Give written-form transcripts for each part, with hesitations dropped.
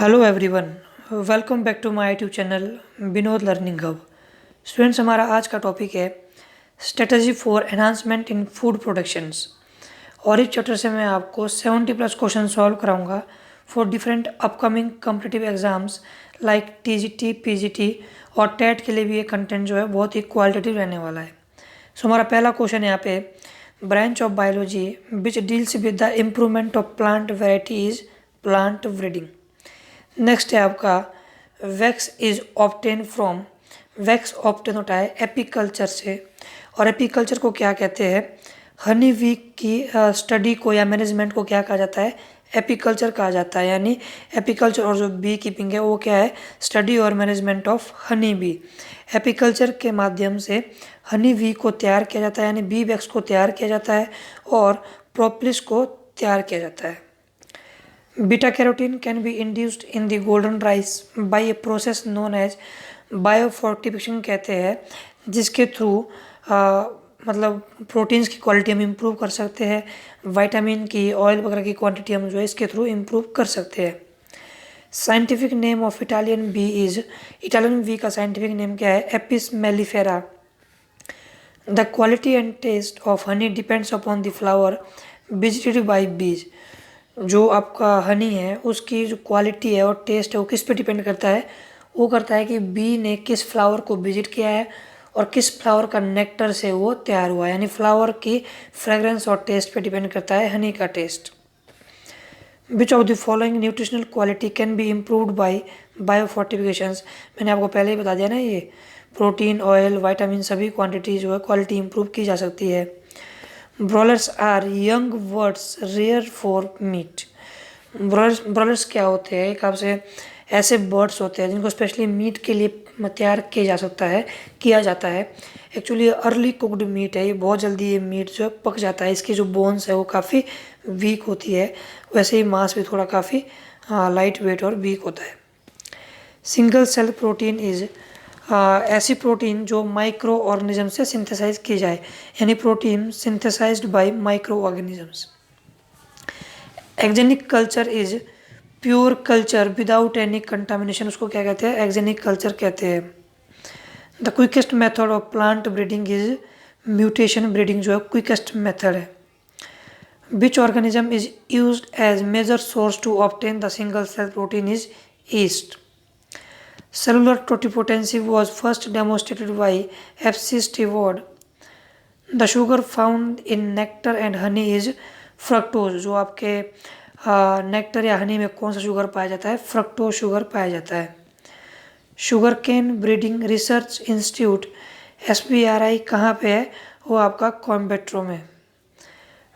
Hello everyone, welcome back to my YouTube channel Vinod learning hub. Students, हमारा आज का topic है strategy for enhancement in food productions. और इस चैप्टर से मैं आपको 70+ क्वेश्चन सॉल्व कराऊंगा for different upcoming competitive exams like TGT, PGT और टेट के लिए भी ये कंटेंट जो है बहुत ही क्वालिटेटिव रहने वाला है। सो हमारा पहला क्वेश्चन यहाँ पे, branch of biology which deals with the improvement of plant variety is plant breeding. Next है आपका wax is obtain from. Wax obtain होता है एपीकल्चर से, और एपीकल्चर को क्या कहते हैं? हनी वी की स्टडी को या मैनेजमेंट को क्या कहा जाता है? एपीकल्चर कहा जाता है। यानी एपीकल्चर और जो बी कीपिंग है वो क्या है? स्टडी और management of honey B. Apiculture के माध्यम से हनी वी को तैयार किया जाता है, यानी बी वैक्स को तैयार किया जाता है और प्रोपोलिस को तैयार किया जाता है। Beta carotene can be induced in the golden rice by a process known as biofortification कहते हैं, जिसके थ्रू मतलब प्रोटीन्स की क्वालिटी हम इम्प्रूव कर सकते हैं, विटामिन की, ऑयल वगैरह की क्वांटिटी हम जो है इसके थ्रू इम्प्रूव कर सकते हैं। Scientific name of Italian bee is, Italian bee का साइंटिफिक नेम क्या है? Apis mellifera. The quality and taste of honey depends upon the flower visited by bees. जो आपका हनी है उसकी जो क्वालिटी है और टेस्ट है वो किस पे डिपेंड करता है? वो करता है कि बी ने किस फ्लावर को विजिट किया है और किस फ्लावर का नेक्टर से वो तैयार हुआ है। यानी फ्लावर की फ्रेग्रेंस और टेस्ट पे डिपेंड करता है हनी का taste. Which of the following nutritional quality can be improved by biofortifications. मैंने आपको पहले ही बता दिया ना, ये प्रोटीन, ऑयल, विटामिन सभी क्वांटिटी जो है क्वालिटी इम्प्रूव की जा सकती है। Broilers are young birds reared for meat. Broilers क्या होते हैं? एक आपसे ऐसे बर्ड्स होते हैं जिनको स्पेशली मीट के लिए तैयार किया जाता है। एक्चुअली अर्ली कुकड मीट है, ये बहुत जल्दी ये मीट जो है पक जाता है। इसकी जो बोन्स है वो काफ़ी वीक होती है, वैसे ही मांस भी थोड़ा काफ़ी लाइट वेट और वीक होता है। सिंगल सेल प्रोटीन इज ऐसी प्रोटीन जो माइक्रो ऑर्गेनिज्म से सिंथेसाइज की जाए, यानी protein synthesised by micro organisms. Axenic culture is pure culture without any contamination. उसको क्या कहते हैं? एग्जेनिक कल्चर कहते हैं। The quickest method of plant breeding is mutation breeding, जो है क्विकेस्ट मेथड है। Which organism is used as major source to obtain the single cell protein is yeast. Cellular totipotency was first demonstrated by F.C. Stewart. The sugar found in nectar and honey is fructose। जो आपके nectar या हनी में कौन सा sugar पाया जाता है? Fructose sugar पाया जाता है। Sugar cane breeding research institute SBRI कहाँ पे है? वो आपका कोयम्बटूर में।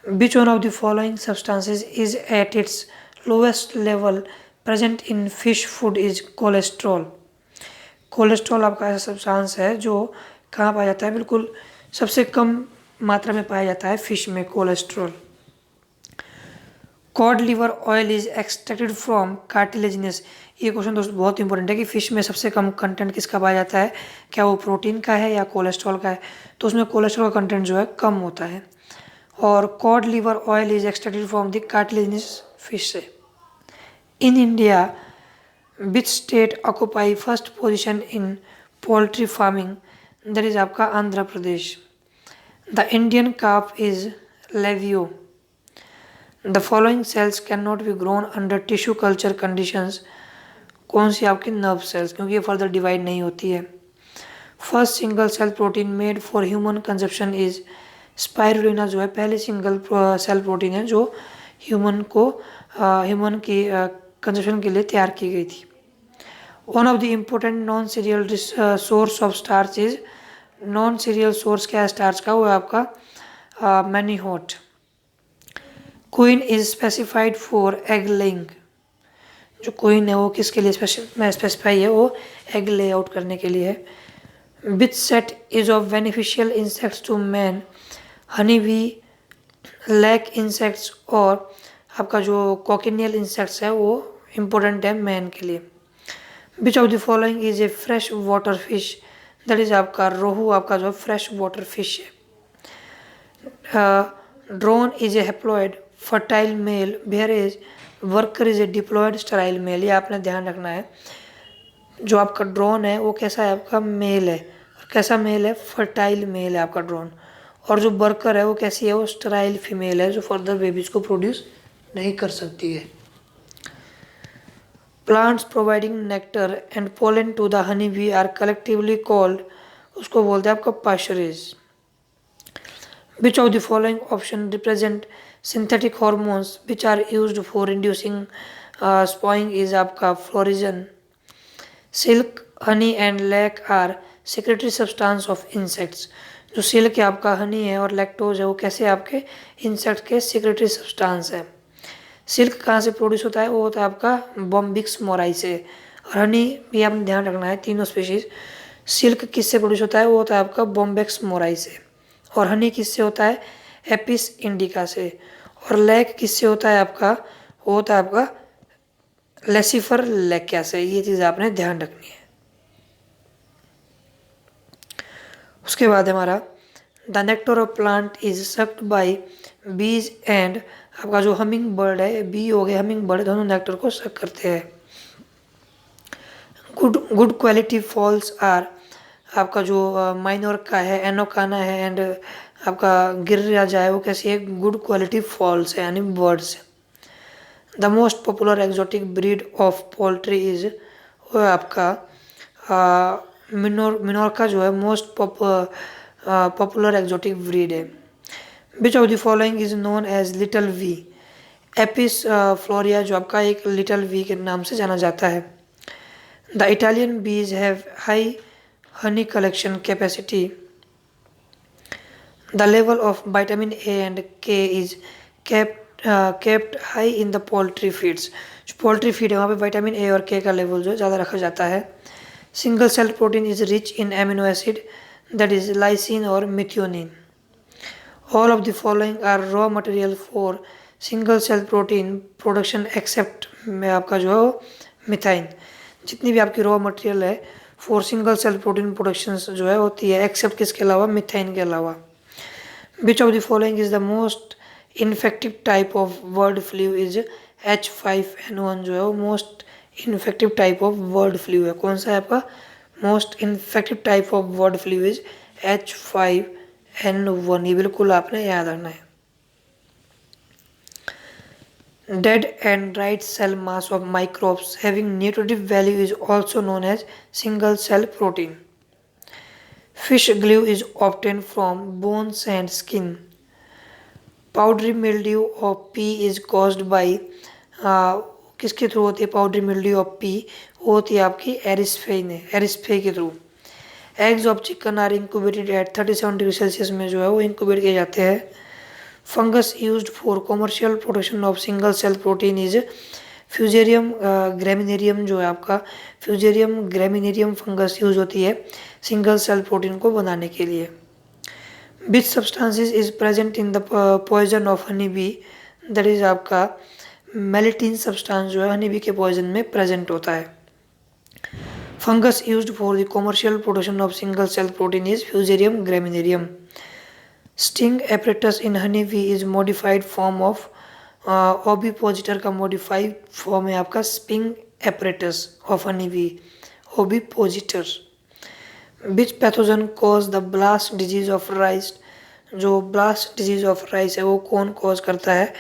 Which one of the following substances is at its lowest level present in fish food is cholesterol। Cholesterol आपका ऐसा सब्सटेंस है जो कहाँ पाया जाता है? बिल्कुल सबसे कम मात्रा में पाया जाता है फिश में cholesterol. Code liver oil is extracted from cartilaginous. ये क्वेश्चन दोस्तों बहुत इंपॉर्टेंट है कि फिश में सबसे कम कंटेंट किसका पाया जाता है? क्या वो प्रोटीन का है या कोलेस्ट्रॉल का है? तो उसमें कोलेस्ट्रॉल का कंटेंट जो है कम होता है। और cod liver oil is extracted from the cartilaginous fish से। In India which state occupy first position in poultry farming? That is आपका Andhra Pradesh. The Indian calf is लेवियो। The following cells can not be grown under tissue culture conditions. कौन सी आपकी? Nerve cells, क्योंकि ये further divide नहीं होती है। First single cell protein made for human consumption is spirulina, जो है पहली सिंगल सेल प्रोटीन है जो ह्यूमन की कंजप्शन के लिए तैयार की गई थी। One of the important non cereal source of starch is, non cereal source क्या है स्टार्च का? वो है आपका मैनीहोट। Queen is specified for egg laying. जो क्वीन है वो किसके लिए स्पेसिफाई है? वो एग ले आउट करने के लिए है। Which set is of beneficial insects to man? Honey bee, lac insects और आपका जो कॉकिनियल इंसेक्ट्स है वो इम्पोर्टेंट है मैन के लिए। Which of the following is a fresh water fish? That is आपका रोहू, आपका जो फ्रेश वाटर फिश है। Drone is a haploid fertile male, where is worker is a diploid sterile male, ये आपने ध्यान रखना है। जो आपका ड्रोन है वो कैसा है, आपका मेल है। कैसा मेल है, फर्टाइल मेल है आपका ड्रोन। और जो वर्कर है वो कैसी है, वो स्टराइल फीमेल है, जो फर्दर बेबीज को प्रोड्यूस नहीं कर सकती है। Plants providing nectar and pollen to the honey bee are collectively called, उसको बोलते हैं आपका pasturage. Which of the following option represent synthetic hormones which are used for inducing spawning is आपका florigen. Silk, honey and lac are secretory substance of insects. जो silk है आपका, हनी है और लैक्टोज है, वो कैसे आपके इंसेक्ट के सेक्रेटरी सब्सटेंस है। सिल्क कहाँ से प्रोड्यूस होता है, वो होता है आपका बॉम्बिक्स मोराई से। और हनी भी आपने ध्यान रखना है, तीनों स्पीशीज। सिल्क किससे प्रोड्यूस होता है, वो होता है आपका बॉम्बेक्स मोराई से। और हनी किससे होता है, एपिस इंडिका से। और लैक किससे होता है आपका, वो होता है आपका लेसिफर लैक्या से। ये चीज़ आपने ध्यान रखनी है। उसके बाद हमारा the nectar of plant is sucked by bees and, आपका जो हमिंग बर्ड है, बी हो गए हमिंग बर्ड, दोनों नेक्टर को सक करते हैं। गुड क्वालिटी फॉल्स आर, आपका जो माइनोर का है, एनोकाना है एंड आपका गिर जाए, वो कैसी है, गुड क्वालिटी फॉल्स है यानी birds. The most popular exotic breed of poultry is, वो आपका मिनोरका जो है मोस्ट पॉपुलर एक्जोटिक ब्रीड है। Which of the following is known as little bee. एपिस फ्लोरिया जो आपका एक लिटल वी के नाम से जाना जाता है। The Italian bees have high honey collection capacity. The level of vitamin A and K is kept high in the poultry feeds. जो पोल्ट्री फीड है वहाँ पे विटामिन ए और के का लेवल जो ज़्यादा रखा जाता है। Single cell protein is rich in amino acid that is lysine और methionine. All of the following are raw material for single cell protein production except में आपका जो है मिथाइन। जितनी भी आपकी रॉ मटेरियल है for single cell protein production जो है होती है, एक्सेप्ट किसके अलावा, मिथाइन के अलावा। विच of the following is the most infective type of bird flu is H5N1, जो है वो most infective type of bird flu है। कौन सा है आपका most infective type of bird flu is H5N1, ये बिल्कुल आपने याद रखना है। Dead and dried cell mass of microbes having nutritive value is also known as single cell protein. Fish glue is obtained from bones and skin. Powdery mildew of pea is caused by किसके through होती है powdery mildew of P, वो होती है आपकी एरिस्फे के थ्रू। Eggs of chicken are incubated at 37 degree Celsius में जो है वो इंक्यूबेट किए जाते हैं। Fungus used for commercial production of single cell protein is फ्यूजेरियम ग्रेमिनेरियम, जो है आपका फ्यूजेरियम ग्रेमिनेरियम फंगस यूज होती है सिंगल सेल प्रोटीन को बनाने के लिए। Which substances is present in the poison of honey bee, that is आपका मेलेटिन सब्सटेंस जो है हनी बी के पॉइजन में प्रेजेंट होता है। Fungus used for the commercial production of single cell protein is फ्यूजेरियम ग्रेमिनेरियम। Sting apparatus in honey bee is modified form of ovipositor का मॉडिफाइड फॉर्म है आपका sting apparatus of honey bee, ovipositor. Which pathogen cause the blast disease of rice, जो blast disease of rice है वो कौन cause करता है,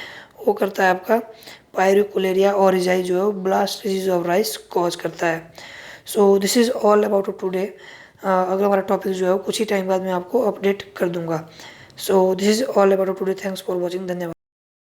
वो करता है आपका पायरिकुलेरिया ओरिजाई, जो है blast disease of rice cause करता है। So this is all about today. अगला हमारा टॉपिक जो है कुछ ही टाइम बाद मैं आपको अपडेट कर दूंगा। So this is all about today. Thanks for watching. धन्यवाद।